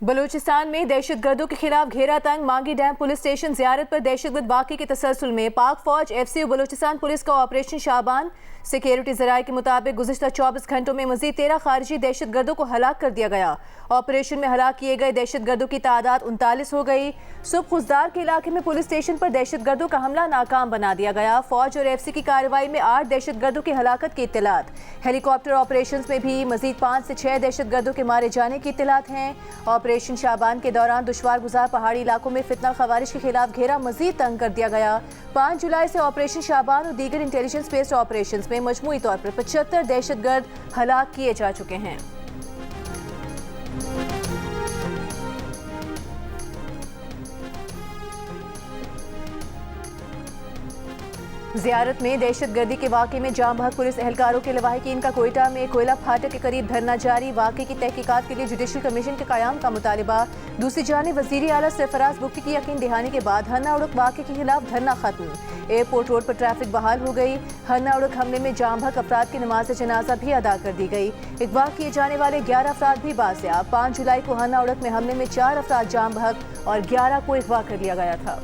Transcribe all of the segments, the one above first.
बलूचिस्तान में दहशतगर्दों के खिलाफ घेरा तंग। मांगी डैम पुलिस स्टेशन जियारत पर दहशतगर्द वाक़े के तसलसल में पाक फौज, FCU बलूचिस्तान पुलिस का ऑपरेशन शाबान। सिक्योरिटी ज़राए के मुताबिक गुज़िश्ता 24 घंटों में मज़ीद 13 खारजी दहशतगर्दों को हलाक कर दिया गया। ऑपरेशन में हलाक किए गए दहशतगर्दों की तादाद 39 हो गई। सुबह खुजदार के इलाके में पुलिस स्टेशन पर दहशतगर्दों का हमला नाकाम बना दिया गया। फौज और FC की कार्रवाई में 8 दहशतगर्दों की हलाकत की इत्तलात। हेलीकॉप्टर ऑपरेशन में भी मज़ीद 5 से 6 दहशतगर्दों के मारे जाने की इत्तलात हैं। ऑपरेशन शाबान के दौरान दुश्वार गुजार पहाड़ी इलाकों में फितना खवारिश के खिलाफ घेरा मजीद तंग कर दिया गया। 5 जुलाई से ऑपरेशन शाबान और दीगर इंटेलिजेंस बेस्ड ऑपरेशन में मजमूई तौर पर 75 दहशतगर्द हलाक किए जा चुके हैं। जियारत में दहशतगर्दी के वाक़े में जाम बहक पुलिस एहलकारों के लवाहिकीन का कोयटा में कोयला फाटक के करीब धरना जारी। वाक़े की तहकीकात के लिए जुडिशल कमीशन के क़याम का मुतालिबा। दूसरी जानिब वज़ीर आला सरफराज बुक्की की यकीन दहानी के बाद हन्ना उड़क वाक़े के खिलाफ धरना खत्म। एयरपोर्ट रोड पर ट्रैफिक बहाल हो गई। हन्ना उड़क हमले में जाम बहक अफराद की नमाज जनाजा भी अदा कर दी गई। अगवा किए जाने वाले 11 अफराद भी बाज़ियाब। 5 जुलाई को हन्ना उड़क में हमले में 4 अफराद जाम बहक और 11 को अगवा कर लिया गया था।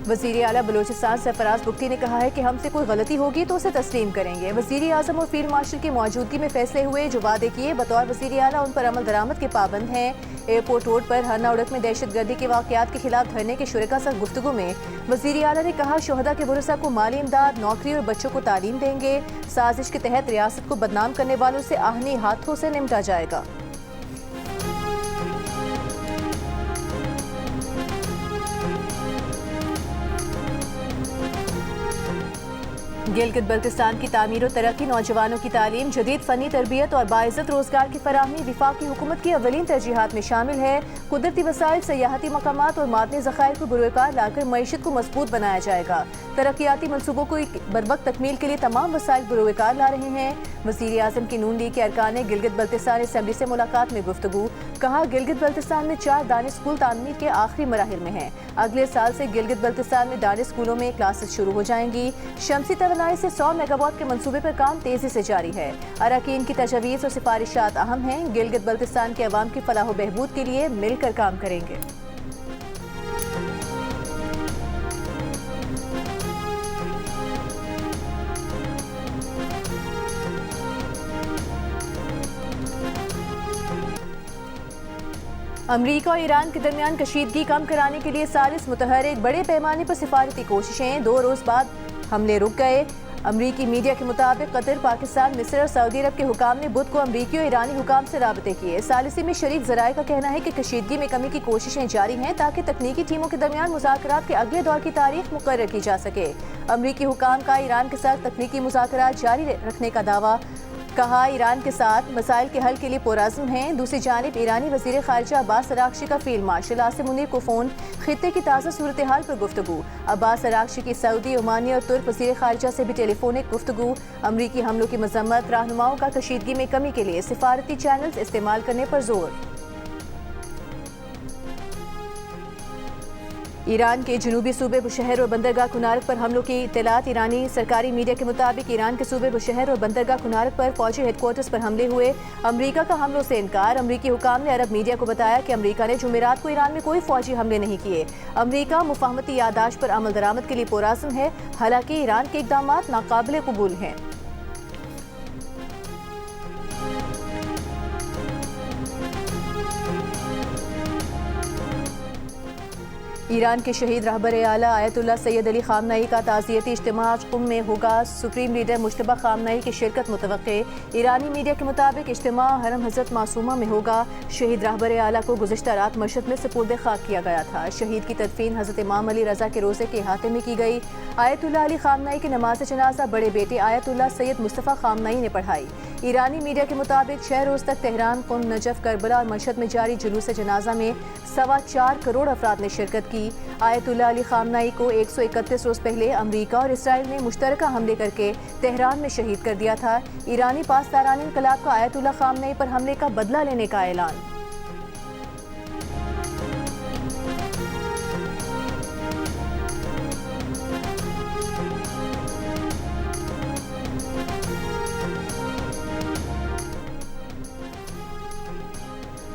वज़ीर आला बलूचिस्तान सरफराज बुक्की ने कहा है कि हमसे कोई गलती होगी तो उसे तस्लीम करेंगे। वज़ीर आज़म और फील्ड मार्शल की मौजूदगी में फैसले हुए। जो वादे किए बतौर वज़ीर आला उन पर अमल दरामद के पाबंद हैं। एयरपोर्ट रोड पर हन्ना उड़क में दहशतगर्दी के वाक़यात के खिलाफ धरने के शुरका से गुफ्तगू में वज़ीर आला ने कहा, शोहदा के बुरसा को माली इमदाद, नौकरी और बच्चों को तालीम देंगे। साजिश के तहत रियासत को बदनाम करने वालों से आहनी हाथों से निपटा जाएगा। गिलगित बल्तिस्तान की तामीर और तरक्की, नौजवानों की तालीम, जदीद फ़नी तरबियत और बाइज़्ज़त रोज़गार की फराहमी वफाकी हुकूमत की अवलीन तरजीहात में शामिल है। कुदरती वसाइल, सयाहती मकामात और मादनी ज़खायर को बुरुकार लाकर मईशत को मजबूत बनाया जाएगा। तरक्याती मनसूबों को बरवक्त तकमील के लिए तमाम वसाइल बुरुकार ला रहे हैं। वज़ीर आज़म की नून लीग के अरकान ने गिलगित बल्तिस्तान असम्बली से मुलाकात में गुफ्तगू। कहा, गिलगित बल्तिस्तान में 4 दानी स्कूल तामीर के आखिरी मराहिल में हैं। अगले साल से गिलगित बल्तिस्तान में दानी स्कूलों में क्लासेस शुरू हो जाएंगी। शमसी तवानाई से 100 मेगावाट के मंसूबे पर काम तेजी से जारी है। अरकान की तजवीज़ और सिफारिशात अहम हैं। गिलगित बल्तिस्तान के अवाम की फलाह व बहबूद के लिए मिलकर काम करेंगे। अमरीका और ईरान के दरमियान कशीदगी कम कराने के लिए सालिस मुतहरिक, बड़े पैमाने पर सिफारती कोशिशें। 2 रोज़ बाद हमले रुक गए। अमरीकी मीडिया के मुताबिक कतर, पाकिस्तान, मिस्र और सऊदी अरब के हुकाम ने बुध को अमरीकी और ईरानी हुकाम से राबते किए। सालिसी में शरीक ज़राए का कहना है कि कशीदगी में कमी की कोशिशें जारी हैं ताकि तकनीकी टीमों के दरमियान मुज़ाकरात के अगले दौर की तारीख मुकर्रर की जा सके। अमरीकी हुकाम का ईरान के साथ तकनीकी मुज़ाकरात जारी रखने का दावा। कहा, ईरान के साथ मसाइल के हल के लिए पुरअज़्म हैं। दूसरी जानिब ईरानी वज़ीर ख़ारिजा अब्बास अराग़ची का फील्ड मार्शल आसिम मुनीर को फ़ोन, खित्ते की ताज़ा सूरत हाल पर गुफ्तगू। अब्बास अराग़ची की सऊदी, ओमानी और तुर्क वज़ीर ख़ारिजा से भी टेलीफोनिक गुफ्तगू। अमरीकी हमलों की मज़म्मत, रहनुमाओं का कशीदगी में कमी के लिए सिफारती चैनल्स इस्तेमाल करने पर जोर। ईरान के जनूबी सूबे बुशहर और बंदरगाह कुनारक पर हमलों की इत्तलात। ईरानी सरकारी मीडिया के मुताबिक ईरान के सूबे बुशहर और बंदरगाह कुनारक पर फौजी हेडक्वार्टर्स पर हमले हुए। अमरीका का हमलों से इनकार। अमरीकी हुकाम ने अरब मीडिया को बताया कि अमरीका ने जुमेरात को ईरान में कोई फौजी हमले नहीं किए। अमरीका मुफाहमती यादाश्त पर अमल दरामद के लिए पुरअज़्म है। हालांकि ईरान के इक़दाम नाकाबिल कबूल हैं। ईरान के शहीद रहबर आला आयतुल्लाह सैयद अली खामनई का ताज़ियती इज्तिमा क़ुम में होगा। सुप्रीम लीडर मुश्तबा खामनई की शिरकत मुतवक्के। ईरानी मीडिया के मुताबिक इज्तिमा हरम हज़रत मासूमा में होगा। शहीद रहबर आला को गुज़िश्ता रात मशहद में सुपुर्द खाक किया गया था। शहीद की तदफीन हज़रत इमाम अली रज़ा के रोज़े के अहाते में की गई। आयतुल्लाह अली खामनई की नमाज जनाजा बड़े बेटे आयतुल्लाह सैयद मुस्तफ़ा खामनई ने पढ़ाई। ईरानी मीडिया के मुताबिक 6 रोज़ तक तेहरान, क़ुम, नजफ़, करबला और मशहद में जारी जुलूस जनाजा में 4.25 करोड़ अफराद ने शिरकत की। आयतुल्लाह अली खामनई को 131 रोज़ पहले अमरीका और इसराइल ने मुश्तरका हमले करके तेहरान में शहीद कर दिया था। ईरानी पासदारान इनकलाब का आयतुल्लाह खामनई पर हमले का बदला लेने का ऐलान।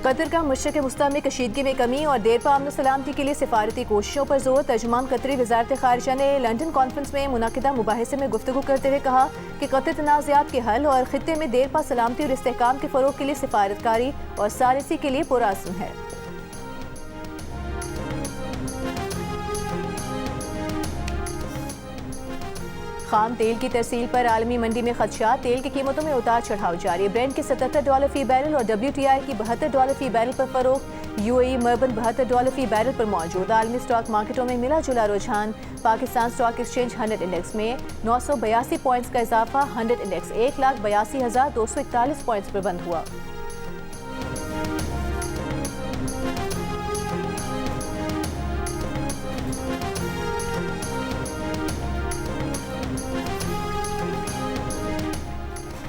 कतर का मशरक़ वस्ता में कशीदगी में कमी और देर पा अमन सलामती के लिए सिफारती कोशिशों पर जोर। तर्जुमान कतरी वज़ारत ख़ारिजा ने लंदन कॉन्फ्रेंस में मुनाकिदा मुबाहिसे में गुफ्तगू करते हुए कहा कि कतर तनाज़ात के हल और ख़ित्ते में देर पा सलामती और इस्तेहकाम के फ़रोग़ के लिए सिफारतकारी और सालिसी के लिए पुरअज़्म है। खाम तेल की तरसील पर आलमी मंडी में खदशा। तेल की कीमतों में उतार चढ़ाव जारी। ब्रेंट के $77 फी बैरल और WTI की $72 फी बैरल पर फरोख्त। UAE मर्बन $72 फी बैरल पर मौजूद। आलमी स्टॉक मार्केटों में मिला जुला रुझान। पाकिस्तान स्टॉक एक्सचेंज 100 इंडेक्स में 982 पॉइंट्स का इजाफा। 100 इंडेक्स 1,82,241 पॉइंट्स पर बंद हुआ।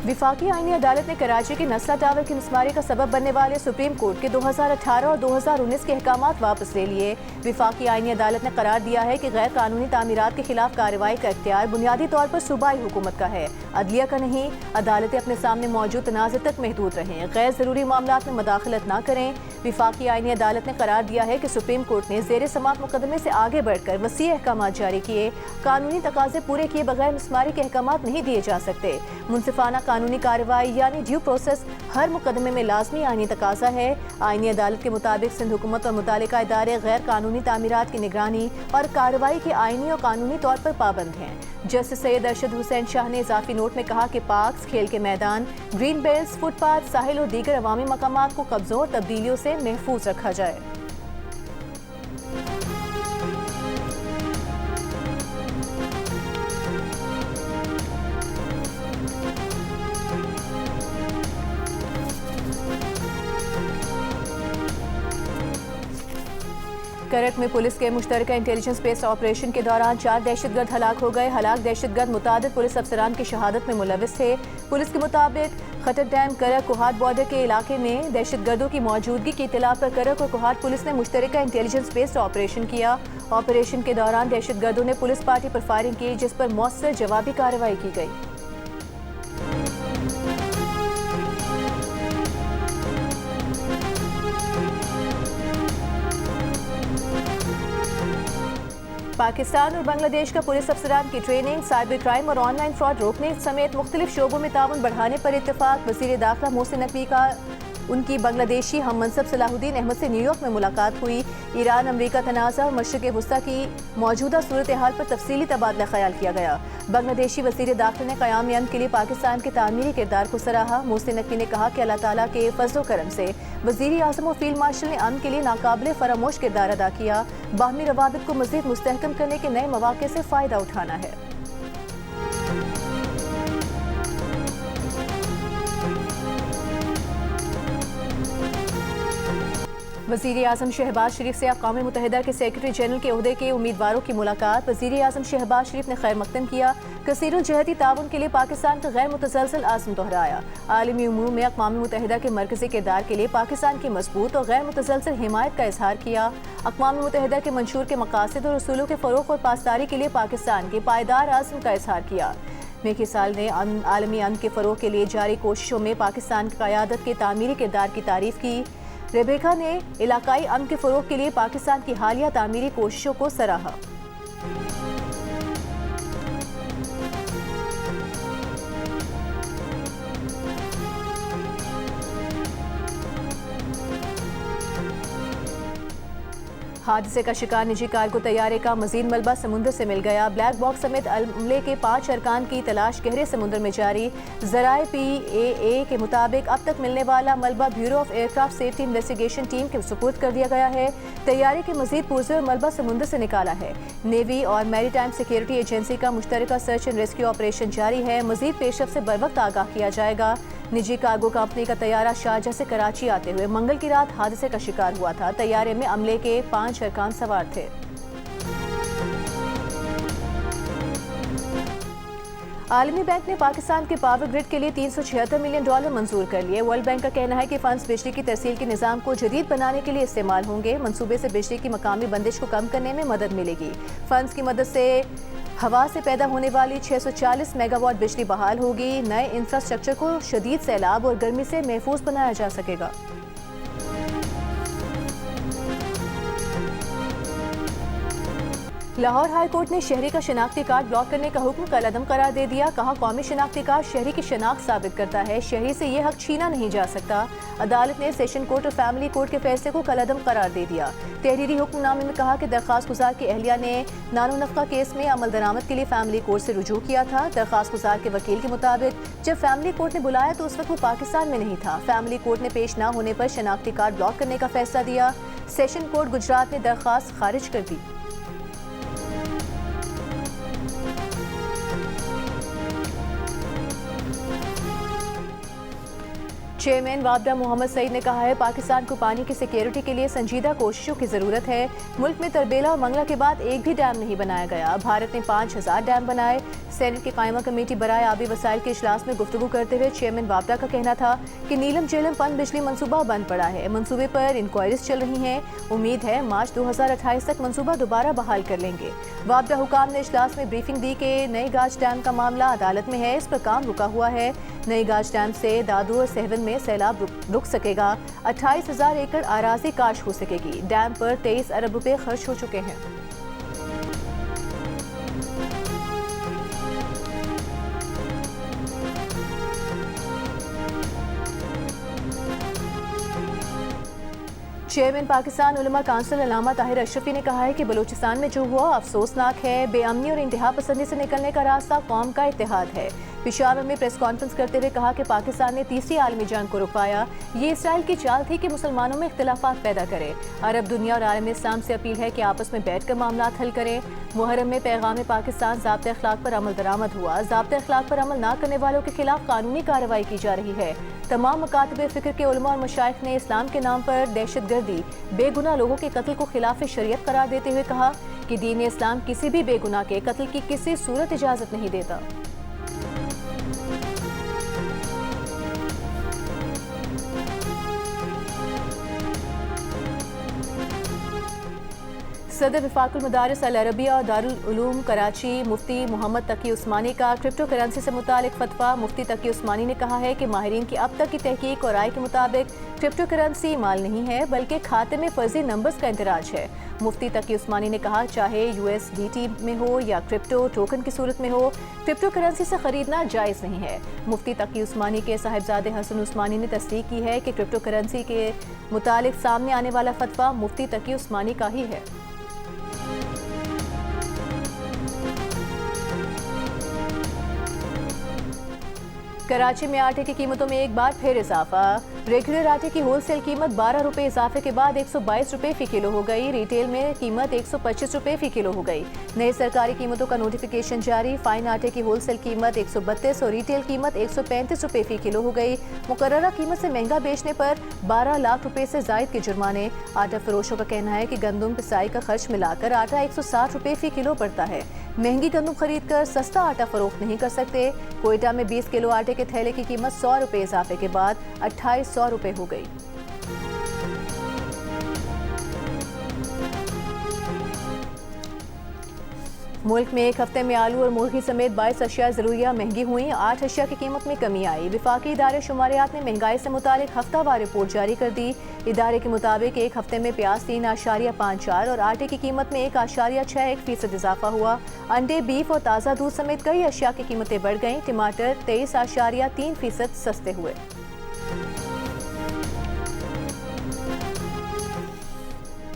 विफाकी आईनी अदालत ने कराची के नस्ला टावर की मिसमारी का सबब बनने वाले सुप्रीम कोर्ट के 2018 और 2019 के अहकामात वापस ले लिए। विफाकी आईनी अदालत ने करार दिया है कि गैर कानूनी तामीरात के खिलाफ कार्रवाई का इख्तियार बुनियादी तौर पर सूबाई हुकूमत का है, अदलिया का नहीं। अदालतें अपने सामने मौजूद तनाज़े तक महदूद रहें, गैर ज़रूरी मामलात में मदाखलत न करें। विफाकी आईनी अदालत ने करार दिया है कि सुप्रीम कोर्ट ने ज़ेर समाअत मुकदमे से आगे बढ़कर वसी अहकामात जारी किए। कानूनी तकाज़े पूरे किए बगैर मिसमारी के अहकामात नहीं दिए जा सकते। मुनसिफाना कानूनी कार्रवाई यानी ड्यू प्रोसेस हर मुकदमे में लाजमी आईनी तकाजा है। आईनी अदालत के मुताबिक सिंध हुकूमत और मुतालिका इदारे गैर कानूनी तामीरात की निगरानी और कार्रवाई के आईनी और कानूनी तौर पर पाबंद हैं। जस्टिस सैयद अरशद हुसैन शाह ने इजाफी नोट में कहा कि पार्क्स, खेल के मैदान, ग्रीन बेल्ट, फुटपाथ, साहिल और दीगर अवामी मकामात को कब्जों और तब्दीलियों से महफूज रखा जाए। करक में पुलिस के मुश्तरका इंटेलिजेंस बेस्ड ऑपरेशन के दौरान 4 दहशतगर्द हलाक हो गए। हलाक दहशतगर्द मुतादिद पुलिस अफसरान की शहादत में मुलविस थे। पुलिस के मुताबिक खटर डैम करक कोहाट बॉर्डर के इलाके में दहशतगर्दों की मौजूदगी की इत्तला पर करक और कोहाट पुलिस ने मुश्तरका इंटेलिजेंस बेस्ड ऑपरेशन किया। ऑपरेशन के दौरान दहशतगर्दों ने पुलिस पार्टी पर फायरिंग की, जिस पर मौसर जवाबी कार्रवाई की गई। पाकिस्तान और बांग्लादेश का पुलिस अफसरान की ट्रेनिंग, साइबर क्राइम और ऑनलाइन फ्रॉड रोकने समेत मुख्तलिफ शोबों में ताउन बढ़ाने पर इत्तेफाक। वज़ीर दाखिला मोहसिन नकवी का उनकी बांग्लादेशी हम मनसब सलाहुद्दीन अहमद से न्यूयॉर्क में मुलाकात हुई। ईरान अमरीका तनाज़ा और मशरिक़ वस्ता की मौजूदा सूरत हाल पर तफसीली तबादला ख्याल किया गया। बांग्लादेशी वज़ीर दाखिला ने क़याम अमन के लिए पाकिस्तान के तामीरी किरदार को सराहा। मोहसिन नकवी ने कहा कि अल्लाह ताला के फज़्ल व करम से वज़ीर आज़म और फील्ड मार्शल ने अमन के लिए नाकाबिले फरामोश किरदार अदा किया। बाहमी रवाबित को मज़ीद मुस्तहकम करने के नए मौक़े से फ़ायदा उठाना है। वज़ीर आज़म शहबाज शरीफ से अक़वाम मुत्तहिदा के सेक्रेटरी जनरल के ओहदे के उम्मीदवारों की मुलाकात। वज़ीर आज़म शहबाज शरीफ ने खैर मक़दम किया। कसीरुल जहती ताउन के लिए पाकिस्तान का गैर मुतसलसल आज़म दोहराया। आलमी उमूर में अक़वाम मुत्तहिदा के मरकज़ी किरदार के लिए पाकिस्तान की मजबूत और गैर मुतसलसल हिमायत का इजहार किया। अक़वाम मुत्तहिदा के मंशूर के मकासद और उसूलों के फ़रोग़ और पासदारी के लिए पाकिस्तान के पायदार आज़म का इजहार किया। मेकी साल ने आलमी अमन के फ़रोग़ के लिए जारी कोशिशों में पाकिस्तान की क़यादत के तामीरी किरदार की तारीफ़ की। रेबेका ने इलाकाई अमन के फ़रोग़ के लिए पाकिस्तान की हालिया तामीरी कोशिशों को सराहा। हादसे का शिकार निजी कार्गो तैयारे का मजीद मलबा समुद्र से मिल गया। ब्लैक बॉक्स समेत अमले के 5 अरकान की तलाश गहरे समुद्र में जारी। ज़राए PAA के मुताबिक अब तक मिलने वाला मलबा bureau of aircraft safety investigation team के सुपुर्द कर दिया गया है। तैयारे के मजीद पुर्जे और मलबा समुद्र से निकाला है। नेवी और मैरीटाइम सिक्योरिटी एजेंसी का मुश्तरका सर्च एंड रेस्क्यू ऑपरेशन जारी है। मजीद पेशरफ से बर वक्त आगाह किया जाएगा। निजी कार्गो कंपनी का तैयारा शारजा से कराची आते हुए मंगल की रात हादसे का शिकार हुआ था। तैयारे में अमले के 5 अरकान सवार थे। आलमी बैंक ने पाकिस्तान के पावर ग्रिड के लिए $376 मिलियन मंजूर कर लिए। वर्ल्ड बैंक का कहना है कि फंड्स बिजली की तरसील के निज़ाम को जदीद बनाने के लिए इस्तेमाल होंगे। मंसूबे से बिजली की मकामी बंदिश को कम करने में मदद मिलेगी। फंड्स की मदद से हवा से पैदा होने वाली 640 मेगावाट बिजली बहाल होगी। नए इंफ्रास्ट्रक्चर को शदीद सैलाब और गर्मी से महफूज बनाया जा सकेगा। लाहौर हाई कोर्ट ने शहरी का शनाख्ती कार्ड ब्लॉक करने का हुक्म कलअदम करार दे दिया। कहा, कौमी शनाख्ती कार्ड शहरी की शनाख्त साबित करता है, शहरी से ये हक छीना नहीं जा सकता। अदालत ने सेशन कोर्ट और फैमिली कोर्ट के फैसले को कलअदम करार दे दिया। तहरीरी हुक्मनामे में कहा कि दरख्वास्त गुजार की अहलिया ने नानो नफका केस में अमल दरामद के लिए फैमिली कोर्ट से रुजू किया था। दरख्वास्त गुजार के वकील के मुताबिक जब फैमिली कोर्ट ने बुलाया तो उस वक्त वो पाकिस्तान में नहीं था। फैमिली कोर्ट ने पेश न होने पर शनाख्ती कार्ड ब्लॉक करने का फैसला दिया। सेशन कोर्ट गुजरात ने दरख्वास्त खारिज कर दी। चेयरमैन वाबडा मोहम्मद सईद ने कहा है, पाकिस्तान को पानी की सिक्योरिटी के लिए संजीदा कोशिशों की जरूरत है। मुल्क में तरबेला और मंगला के बाद एक भी डैम नहीं बनाया गया। भारत ने 5000 डैम बनाए। सेनेट की कायमा कमेटी बराए आबी वसाइल के इजलास में गुफ्तगू करते हुए चेयरमैन वाबडा का कहना था कि नीलम झेलम पन बिजली मनसूबा बंद पड़ा है। मनसूबे पर इंक्वायरीज चल रही हैं। उम्मीद है मार्च 2028 तक मनसूबा दोबारा बहाल कर लेंगे। वाबडा हुकाम ने इजलास में ब्रीफिंग दी कि नई गाज डैम का मामला अदालत में है, इस पर काम रुका हुआ है। नई गाज डैम से दादू और सहवन में सैलाब रुक सकेगा। 28,000 एकड़ आराजी काश हो सकेगी। डैम पर 23 अरब रुपए खर्च हो चुके हैं। चेयरमैन पाकिस्तान उलमा काउंसिल अल्लामा ताहिर अशरफी ने कहा है कि बलूचिस्तान में जो हुआ अफसोसनाक है। बेअमनी और इंतहा पसंदी से निकलने का रास्ता कौम का इत्तेहाद है। पेशावर में प्रेस कॉन्फ्रेंस करते हुए कहा कि पाकिस्तान ने तीसरी आलमी जंग को रुकवाया। ये इसराइल की चाल थी कि मुसलमानों में इख्तिलाफात पैदा करे। अरब दुनिया और आलम इस्लाम से अपील है कि आपस में बैठकर मामला हल करें। मुहर्रम में पैगाम पाकिस्तान ज़ाब्ते अखलाक पर अमल दरामद हुआ। ज़ाब्ते अखलाक पर अमल न करने वालों के खिलाफ कानूनी कार्रवाई की जा रही है। तमाम मकातब फ़िक्र के उलमा और मशाइख ने इस्लाम के नाम पर दहशतगर्दी, बेगुनाह लोगों के कत्ल को खिलाफ शरीयत करार देते हुए कहा कि दीन इस्लाम किसी भी बेगुनाह के कत्ल की किसी सूरत इजाज़त नहीं देता। सदर वफाकुल मदारिस अल अरबिया और दारुल उलूम कराची मुफ्ती मोहम्मद तकी उस्मानी का क्रिप्टो करेंसी से मुतालिक फतवा। मुफ्ती तकी उस्मानी ने कहा है कि माहिरीन की अब तक की तहकीक और राय के मुताबिक क्रिप्टो करेंसी माल नहीं है बल्कि खाते में फर्जी नंबर्स का इंतराज है। मुफ्ती तकी उस्मानी ने कहा, चाहे USDT में हो या क्रिप्टो टोकन की सूरत में हो, क्रिप्टो करेंसी से खरीदना जायज़ नहीं है। मुफ्ती तकी उस्मानी के साहिबजादे हसन उस्मानी ने तस्दीक की है कि क्रिप्टो करेंसी के मुतालिक सामने आने वाला फतवा मुफ्ती तकी उस्मानी का ही है। कराची में आटे की कीमतों में एक बार फिर इजाफा। रेगुलर आटे की होलसेल कीमत 12 रुपये इजाफे के बाद 122 रुपये फी किलो हो गई। रिटेल में कीमत 125 रुपये फी किलो हो गई। नई सरकारी कीमतों का नोटिफिकेशन जारी। फाइन आटे की होलसेल कीमत 132 और रिटेल कीमत 135 रुपये फी किलो हो गई। मुकर्ररा कीमत से महंगा बेचने पर 12 लाख रुपये से जायद के जुर्माने। आटा फरोशों का कहना है कि गंदम पिसाई का खर्च मिलाकर आटा 160 रुपये फी किलो पड़ता है। महंगी गंदम खरीद कर सस्ता आटा फरोख्त नहीं कर सकते। कोयटा में 20 किलो आटे के थैले की कीमत 100 रुपये इजाफे के बाद 2800 रुपये हो गई। मुल्क में एक हफ्ते में आलू और मुर्गी समेत 22 अशिया ज़रूरिया महंगी हुई। 8 अशिया की कीमत में कमी आई। विफाकी इदारे शुमारियात ने महंगाई से मुतालिक हफ्तावार रिपोर्ट जारी कर दी। इदारे के मुताबिक एक हफ्ते में प्याज 3.54 और आटे की कीमत में 1.61% इजाफा हुआ। अंडे, बीफ और ताज़ा दूध समेत कई अशिया की कीमतें बढ़ गईं। टमाटर 23.3% सस्ते हुए।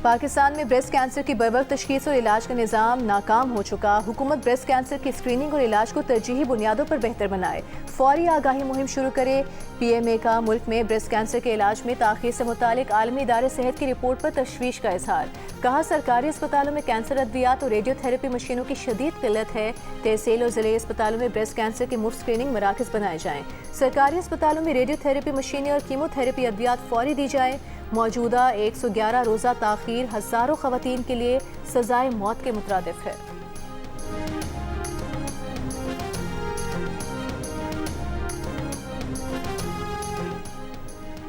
पाकिस्तान में ब्रेस्ट कैंसर की बरवक्त तशखीस और इलाज का निज़ाम नाकाम हो चुका। हुकूमत ब्रेस्ट कैंसर की स्क्रीनिंग और इलाज को तरजीही बुनियादों पर बेहतर बनाए, फौरी आगाही मुहिम शुरू करे। PMA का मुल्क में ब्रेस्ट कैंसर के इलाज में ताख़ीर से मुतालिक आलमी इदारे सेहत की रिपोर्ट पर तशवीश का इजहार। कहा, सरकारी अस्पतालों में कैंसर अद्वियात और रेडियोथेरेपी मशीनों की शदीद किल्लत है। तहसील और ज़िले अस्पतालों में ब्रेस्ट कैंसर की मुफ्त स्क्रीनिंग मराकज़ बनाए जाएँ। सरकारी अस्पतालों में रेडियोथेरेपी मशीनें और कीमोथेरेपी अद्वियात फौरी दी जाए। मौजूदा 111 रोज़ा ताख़ीर हज़ारों ख़वातीन के लिए सज़ाए मौत के मुतरादिफ है।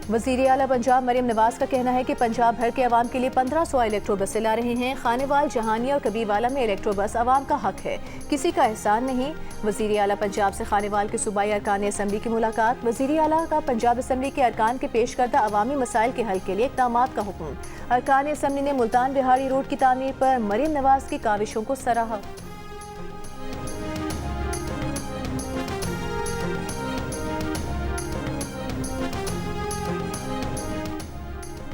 वज़ीर आला पंजाब मरियम नवाज का कहना है कि पंजाब भर के अवाम के लिए 1500 इलेक्ट्रो बसें ला रहे हैं। खानेवाल, जहानिया और कबीरवाला में इलेक्ट्रो बस अवाम का हक है, किसी का एहसान नहीं। वज़ीर आला पंजाब से खानेवाल के सूबाई अरकान असम्बली की मुलाकात। वज़ीर आला का पंजाब असम्बली के अरकान के पेश करदा अवामी मसाइल के हल के लिए इक़दामात का हुक्म। अरकान असम्बली ने मुल्तान बिहारी रोड की तामीर पर मरियम नवाज की काविशों को सराहा।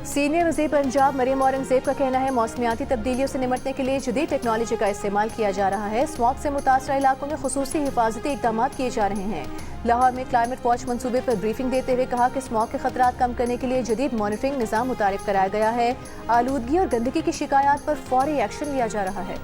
सीनियर वज़ीर पंजाब मरियम औरंगज़ेब का कहना है मौसमियाती तब्दीलियों से निपटने के लिए जदीद टेक्नोलॉजी का इस्तेमाल किया जा रहा है। स्मॉग से मुतासरा इलाकों में खुसूसी हिफाजती इक़दाम किए जा रहे हैं। लाहौर में क्लाइमेट वॉच मंसूबे पर ब्रीफिंग देते हुए कहा कि स्मॉग के खतरात कम करने के लिए जदीद मॉनिटरिंग निज़ाम मुतारिफ कराया गया है। आलूदगी और गंदगी की शिकायत पर फौरी एक्शन लिया जा रहा है।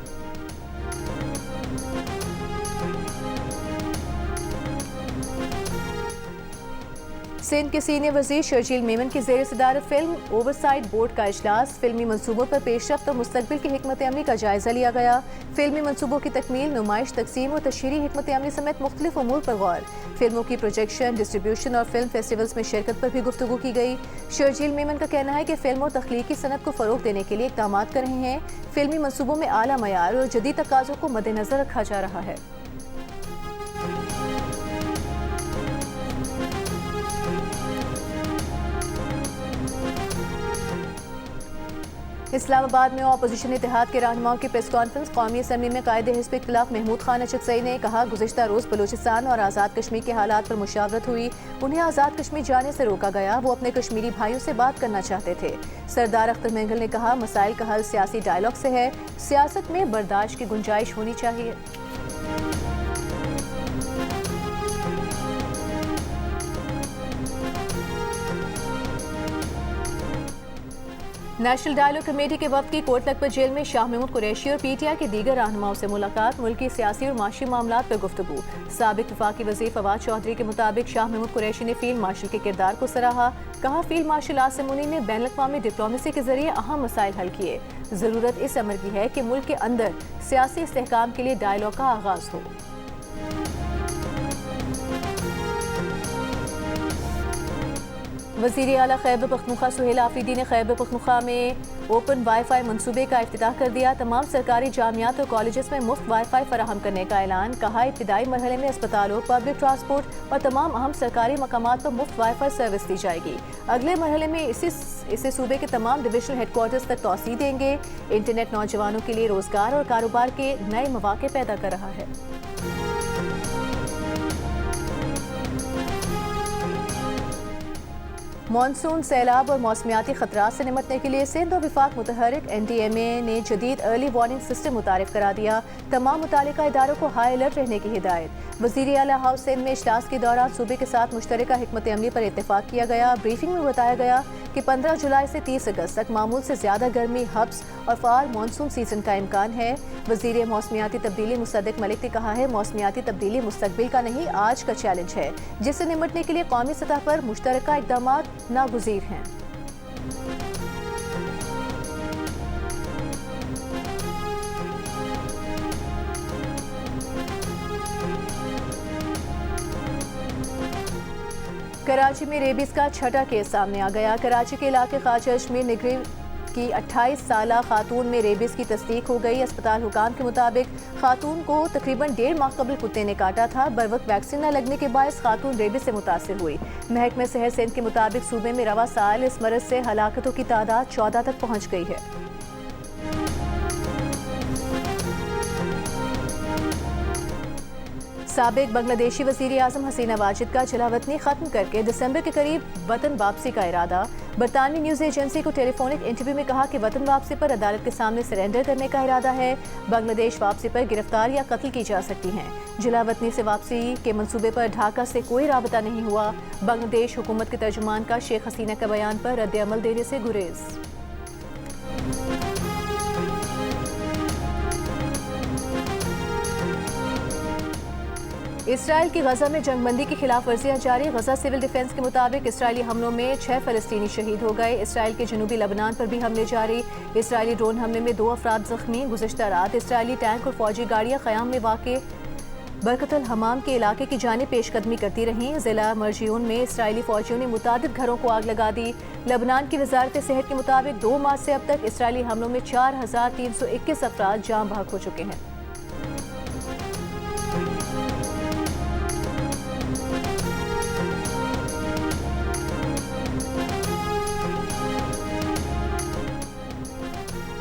सिंध के सीनियर वज़ीर शर्जील मेमन की ज़ेर सदारत फिल्म ओवरसाइट बोर्ड का इजलास। फिल्मी मनसूबों पर पेशरफ्त और मुस्तकबिल की हिकमत अमली का जायजा लिया गया। फिल्मी मनसूबों की तकमील, नुमाइश, तकसीम और तशहीरी हिकमत अमली समेत मुख्तलिफ उमूर पर गौर। फिल्मों की प्रोजेक्शन, डिस्ट्रीब्यूशन और फिल्म फेस्टिवल्स में शिरकत पर भी गुफ्तगू की गई। शर्जील मेमन का कहना है कि फिल्म और तख्लीकी सनत को फ़रोग देने के लिए इक़दाम कर रहे हैं। फिल्मी मनसूबों में आला मयार और जदीद तकाज़ों को मद्देनज़र रखा जा रहा है। इस्लामाबाद में अपोजिशन इत्तेहाद के रहनुमाओं की प्रेस कॉन्फ्रेंस। कौमी असम्बली में कायदे हिज़्ब इख्तिलाफ महमूद खान अचकज़ई ने कहा, गुज़िश्ता रोज़ बलूचिस्तान और आज़ाद कश्मीर के हालात पर मुशावरत हुई। उन्हें आज़ाद कश्मीर जाने से रोका गया। वो अपने कश्मीरी भाइयों से बात करना चाहते थे। सरदार अख्तर मेंगल ने कहा, मसाइल का हल सियासी डायलॉग से है, सियासत में बर्दाश्त की गुंजाइश होनी चाहिए। नेशनल डायलॉग कमेटी के वक्त की कोट लखपत जेल में शाह महमूद कुरैशी और पीटीआई के दीगर रहनुमाओं से मुलाकात। मुल्की सियासी और माशी मामलात पर गुफ्तगू। साबिक वफाकी वज़ीर फवाद चौधरी के मुताबिक शाह महमूद कुरैशी ने फील्ड मार्शल के किरदार को सराहा। कहा, फील्ड मार्शल आसिम मुनीर ने बैन अक़वामी डिप्लोमेसी के जरिए अहम मसाइल हल किए। ज़रूरत इस अमर की है कि मुल्क के अंदर सियासी इस्तेहकाम के लिए डायलॉग का आगाज हो। वज़ीर आला खैबर पख्तूनख्वा सुहेल आफरीदी ने खैबर पख्तूनख्वा में ओपन वाईफाई मनसूबे का इफ्तिताह कर दिया। तमाम सरकारी जामियात और कॉलेजेस में मुफ्त वाईफाई फराहम करने का ऐलान। कहा, इब्तिदाई मरहले में अस्पतालों, पब्लिक ट्रांसपोर्ट और तमाम अहम सरकारी मकामात पर मुफ्त वाईफाई सर्विस दी जाएगी। अगले मरहले में इसे सूबे के तमाम डिविजनल हेडक्वार्टर्स तक तौसीह देंगे। इंटरनेट नौजवानों के लिए रोजगार और कारोबार के नए मौके पैदा कर रहा है। मानसून, सैलाब और मौसमियाती खतरात से निपटने के लिए सिंध और विफाक मुतहरिक NDMA ने जदीद अर्ली वार्निंग सिस्टम मुतारिफ करा दिया। तमाम मुतालिका इदारों को हाई अलर्ट रहने की हिदायत। वज़ीर आला हाउस सिंध में इजलास के दौरान सूबे के साथ मुश्तरका हिकमत अमली पर इत्तेफाक किया गया। ब्रीफिंग में बताया गया कि 15 जुलाई से 30 अगस्त तक मामूल से ज़्यादा गर्मी, हब्स और फ़ाल मानसून सीजन का इम्कान है। वज़ीर मौसमियाती तब्दीली मुसद्दिक मलिक ने कहा है, मौसमियाती तब्दीली मुस्तकबिल का नहीं, आज का चैलेंज है, जिससे निपटने के लिए कौमी सतह पर मुश्तरका इक़दामात नागुज़ीर हैं। कराची में रेबीज का छठा केस सामने आ गया। कराची के इलाके ख्वाजा अजमेर निगरी की 28 साला खातून में रेबीज की तस्दीक हो गई। अस्पताल हुकाम के मुताबिक खातून को तकरीबन 1.5 माह कबल कुत्ते ने काटा था। बरवक्त वैक्सीन न लगने के बायस खातून रेबीज से मुतासिर हुई। महकमे सेहत सिंध के मुताबिक सूबे में रवा साल इस मरज से हलाकतों की तादाद 14 तक पहुँच गई है। साबिक बांग्लादेशी वज़ीर आज़म हसीना वाजिद का जलावतनी खत्म करके दिसंबर के करीब वतन वापसी का इरादा। बरतानवी न्यूज़ एजेंसी को टेलीफोनिक इंटरव्यू में कहा कि वतन वापसी पर अदालत के सामने सरेंडर करने का इरादा है। बांग्लादेश वापसी पर गिरफ्तार या कत्ल की जा सकती हैं। जलावतनी से वापसी के मंसूबे पर ढाका से कोई राबता नहीं हुआ। बांग्लादेश हुकूमत के तर्जुमान का शेख हसीना के बयान पर रद्द अमल देने से गुरेज। इसराइल की गजा में जंगबंदी की खिलाफ वर्जियां जारी। गजा सिविल डिफेंस के मुताबिक इसराइली हमलों में 6 फलस्तीनी शहीद हो गए। इसराइल के जनूबी लबनान पर भी हमले जारी। इसराइली ड्रोन हमले में 2 अफराद जख्मी। गुज़िश्ता रात इसराइली टैंक और फौजी गाड़ियां क़याम में वाक़े बरकतुल हमाम के इलाके की जानिब पेशकदमी करती रहीं। जिला मर्जियून में इसराइली फौजियों ने मुतादिद घरों को आग लगा दी। लबनान की वजारत सेहत के मुताबिक 2 मार्च से अब तक इसराइली हमलों में 4321 अफराद जान बहक हो चुके हैं।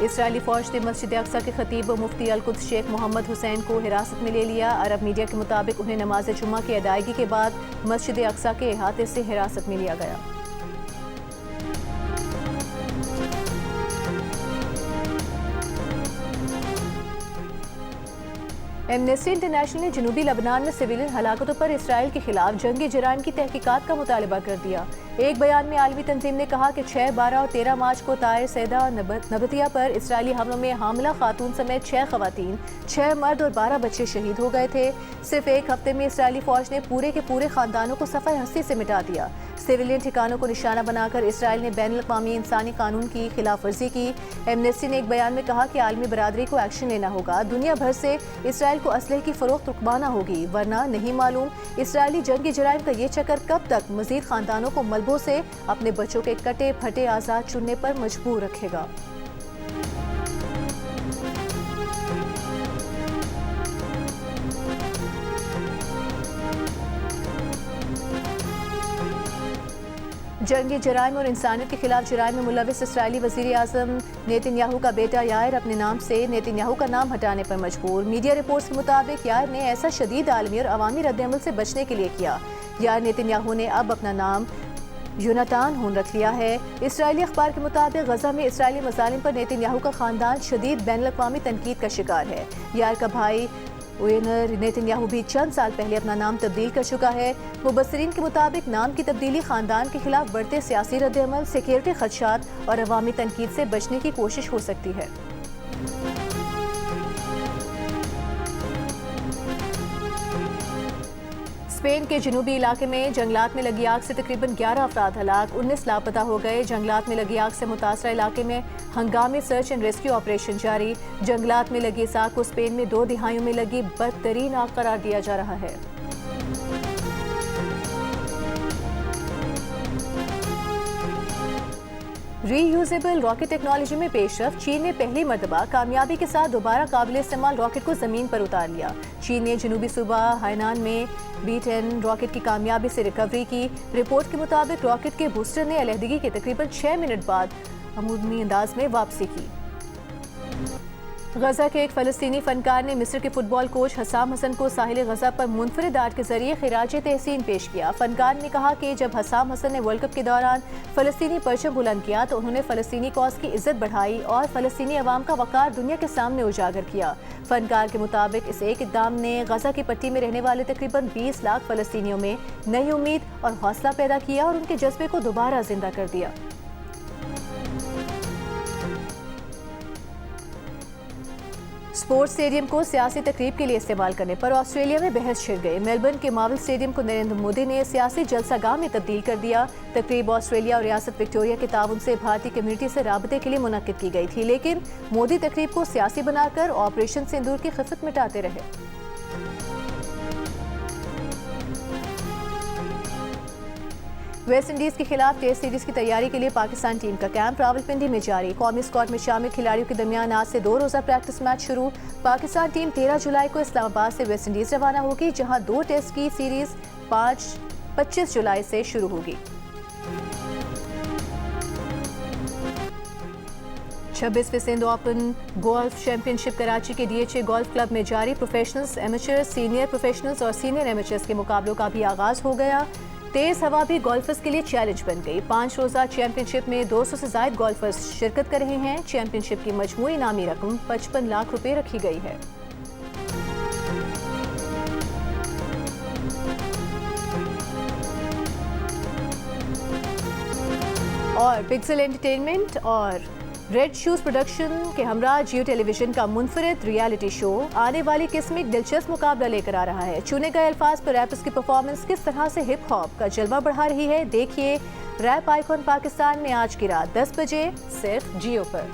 इसराइली फौज ने मस्जिद अक्सा के खतीब व मुफ्ती अल-कुद्स शेख मोहम्मद हुसैन को हिरासत में ले लिया। अरब मीडिया के मुताबिक उन्हें नमाज जुम्मा की अदायगी के बाद मस्जिद अक्सा के अहाते से हिरासत में लिया गया। एमनेस्टी इंटरनेशनल ने जनूबी लबनान में सिविलियन हलाकतों पर इसराइल के खिलाफ जंगी जराइम की तहकीकात का मुतालबा कर दिया। एक बयान में आलमी तंजीम ने कहा कि 6, 12 और 13 मार्च को तायर सैदा और नबतिया पर इसराइली हमलों में हामला खातून समेत 6 खवातीन, 6 मर्द और 12 बच्चे शहीद हो गए थे। सिर्फ एक हफ्ते में इसराइली फौज ने पूरे के पूरे खानदानों को सफ़र हस्ती से मिटा दिया। सिविलियन ठिकानों को निशाना बनाकर इसराइल ने बैनुल अक़वामी इंसानी कानून की खिलाफ वर्जी की। एमनेस्टी ने एक बयान में कहा कि आलमी बरादरी को एक्शन लेना होगा। दुनिया भर से इसराइल को असलहे की फरोख्त रुकवाना होगी, वरना नहीं मालूम इसराइली जंगी जराइम का ये चक्कर कब तक मजीद खानदानों को मलबों से अपने बच्चों के कटे फटे आज़ाद चुनने पर मजबूर रखेगा। जंगी जराइम और इंसानियत के खिलाफ जराइम में मुलविस इसराइली वज़ीर आज़म नेतन्याहू का बेटा यायर अपने नाम से नेतन्याहू का नाम हटाने पर मजबूर। मीडिया रिपोर्ट्स के मुताबिक यायर ने ऐसा शदीद आलमी और अवामी रद्द-ए-अमल से बचने के लिए किया। यायर नेतन्याहू ने अब अपना नाम योनातान हून रख लिया है। इसराइली अखबार के मुताबिक गजा में इसराइली मज़ालिम पर नेतन्याहू का खानदान शदीद बैनुल अक़वामी तनकीद का शिकार है। यायर का भाई ओयनर नेतन्याहू भी चंद साल पहले अपना नाम तब्दील कर चुका है। मुबस्सिरीन के मुताबिक नाम की तब्दीली खानदान के खिलाफ बढ़ते सियासी रद्द-ए-अमल, सिक्योरिटी खदशात और अवामी तनकीद से बचने की कोशिश हो सकती है। स्पेन के जनूबी इलाके में जंगलात में लगी आग से तकरीबन 11 अफराद हलाक, 19 लापता हो गए। जंगलात में लगी आग से मुतासरा इलाके में हंगामी सर्च एंड रेस्क्यू ऑपरेशन जारी। जंगलात में लगी इस आग को स्पेन में 2 दिहाइयों में लगी बदतरीन आग करार दिया जा रहा है। रीयूजेबल रॉकेट टेक्नोलॉजी में पेशरफ, चीन ने पहली मरतबा कामयाबी के साथ दोबारा काबिल इस्तेमाल रॉकेट को जमीन पर उतार लिया। चीन ने जनूबी सूबा हाइनान में B-10 रॉकेट की कामयाबी से रिकवरी की। रिपोर्ट के मुताबिक रॉकेट के बूस्टर ने अलहदगी के तकरीबन 6 मिनट बाद अमूमी अंदाज में वापसी की। गजा के एक फ़लस्तीनी फनकार ने मिस्र के फुटबॉल कोच हसाम हसन को साहिल गजा पर मुनफरिद आर्ट के जरिए खिराज तहसीन पेश किया। फनकार ने कहा कि जब हसाम हसन ने वर्ल्ड कप के दौरान फ़लस्तीनी परचम बुलंद किया तो उन्होंने फ़लस्तीनी कौस की इज्जत बढ़ाई और फ़लस्तीनी अवाम का वक़ार दुनिया के सामने उजागर किया। फनकार के मुताबिक इस एक इक़दाम ने गजा की पट्टी में रहने वाले तकरीबन 20 लाख फ़लस्तीनियों में नई उम्मीद और हौसला पैदा किया और उनके जज्बे को दोबारा जिंदा कर दिया। स्पोर्ट्स स्टेडियम को सियासी तकरीब के लिए इस्तेमाल करने पर ऑस्ट्रेलिया में बहस छिड़ गई। मेलबर्न के मार्वल स्टेडियम को नरेंद्र मोदी ने सियासी जलसागाह में तब्दील कर दिया। तकरीब ऑस्ट्रेलिया और रियासत विक्टोरिया के ताउन से भारतीय कम्युनिटी से राबते के लिए मुनक्किद की गई थी, लेकिन मोदी तकरीब को सियासी बनाकर ऑपरेशन सिंदूर की खिफत मिटाते रहे। वेस्ट इंडीज के खिलाफ टेस्ट सीरीज की तैयारी के लिए पाकिस्तान टीम का कैंप रावलपिंडी में जारी। कौमी स्क्वाड में शामिल खिलाड़ियों के दरमियान आज से 2 रोज़ा प्रैक्टिस मैच शुरू। पाकिस्तान टीम 13 जुलाई को इस्लामाबाद से वेस्ट इंडीज रवाना होगी, जहां 2 टेस्ट की सीरीज 25 जुलाई से शुरू होगी। 26वें Sindh open golf championship Karachi के DHA गोल्फ क्लब में जारी। प्रोफेशनल्स, एमेचर्स, सीनियर प्रोफेशनल्स और सीनियर एमेचर्स के मुकाबलों का भी आगाज हो गया। तेज हवा भी गोल्फर्स के लिए चैलेंज बन गई। 5 रोज़ा चैंपियनशिप में 200 से ज़ायद गोल्फर्स शिरकत कर रहे हैं। चैंपियनशिप की मजमूई इनामी रकम 55 लाख रुपए रखी गई है। और पिक्सल एंटरटेनमेंट और रेड शूज प्रोडक्शन के हमरा जियो टेलीविजन का मुनफरिद रियलिटी शो आने वाली किस्म एक दिलचस्प मुकाबला लेकर आ रहा है। चुने गए अल्फाज पर रैपर्स की परफॉर्मेंस किस तरह से हिप हॉप का जलवा बढ़ा रही है, देखिए रैप आइकॉन पाकिस्तान में आज की रात 10 बजे सिर्फ जियो पर।